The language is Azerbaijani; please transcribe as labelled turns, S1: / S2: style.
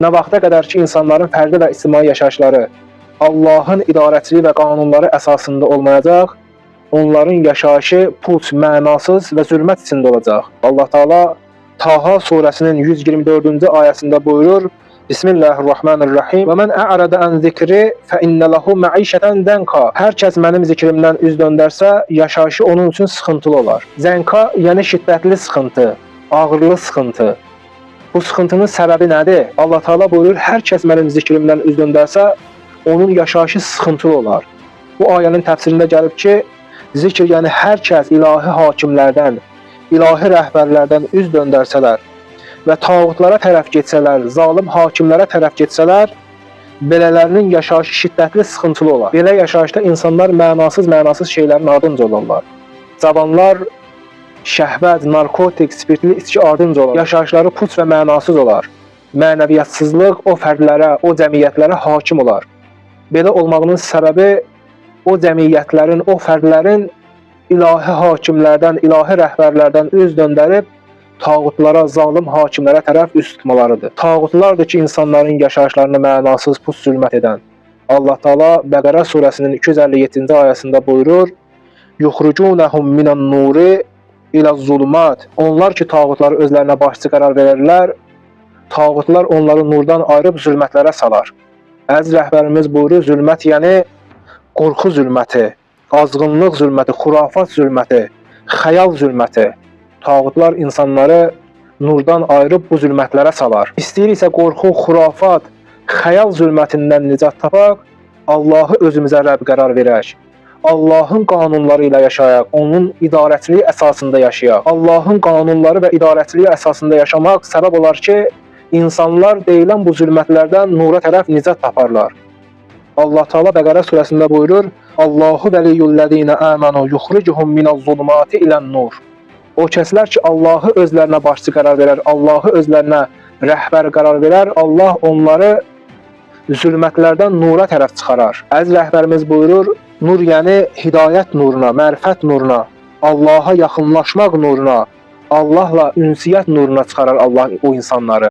S1: Nə vaxta qədər ki, insanların fərdi və ictimai yaşayışları Allahın idarəçiliyi və qanunları əsasında olmayacaq, onların yaşayışı puç, mənasız və zülmət içində olacaq. Allah Teala Taha surəsinin 124-cü ayəsində buyurur: Bismillahirrahmanirrahim. Və mən a'rada an zikri fe inne lehu ma'işeten danka. Hər kəs mənim zikrimdən üz döndərsə, yaşayışı onun üçün sıxıntılı olar. Zənka yəni şiddətli sıxıntı, ağırlı sıxıntı. Bu sıxıntının səbəbi nədir? Allah Teala buyurur: hər kəs mənim zikrimdən üz döndərsə, onun yaşayışı sıxıntılı olar. Bu ayənin təfsirində gəlib ki, zikr yəni hər kəs ilahi hakimlərdən, ilahi rəhbərlərdən üz döndərsələr və tağutlara tərəf getsələr, zalim hakimlərə tərəf getsələr, belələrinin yaşayışı şiddətli sıxıntılı olar. Belə yaşayışda insanlar mənasız şeylərin ardınca olurlar. Cavanlar şəhvət, narkotik, spirtli içki ardınca olar. Yaşayışları puç və mənasız olar. Mənəviyyatsızlıq o fərdlərə, o cəmiyyətlərə hakim olar. Belə olmağının səbəbi o cəmiyyətlərin, o fərdlərin ilahi hakimlərdən, ilahi rəhbərlərdən üz döndərib tağutlara, zalim hakimlərə tərəf üst tutmalarıdır. Tağutlardır ki, insanların yaşayışlarını mənasız, puç, zülmət edən. Allah Teala Bəqərə surəsinin 257-ci ayəsində buyurur: "Yuxrucunhum minan-nuri ilə-zulumat." Onlar ki, tağutları özlərinə başçı qərar verirlər, tağutlar onları nurdan ayırıb zülmətlərə salar. Əziz rəhbərimiz buyurur, zülmət yəni qorxu zülməti, azğınlıq zülməti, xurafat zülməti, xəyal zülməti. Tağutlar insanları nurdan ayırıb bu zülmətlərə salar. İstəyiriksə qorxu, xurafat, xəyal zülmətindən nicat tapaq, Allahı özümüzə Rəbb qərar verək. Allahın qanunları ilə yaşayaq, onun idarəçiliyi əsasında yaşayaq. Allahın qanunları və idarəçiliyi əsasında yaşamaq səbəb olar ki, insanlar deyilən bu zülmətlərdən nura tərəf nicat taparlar. Allah Teala Bəqərə surəsində buyurur: "Allahu veliyyullezine amanu yukhrijuhum minez-zulumati ilen-nur." O kəslər ki, Allahı özlərinə başçı qərar verər, Allahı özlərinə rəhbər qərar verər, Allah onları zülmətlərdən nura tərəf çıxarar. Əziz rəhbərimiz buyurur, nur yəni hidayət nuruna, mərifət nuruna, Allaha yaxınlaşmaq nuruna, Allahla ünsiyyət nuruna çıxarar Allah o insanları.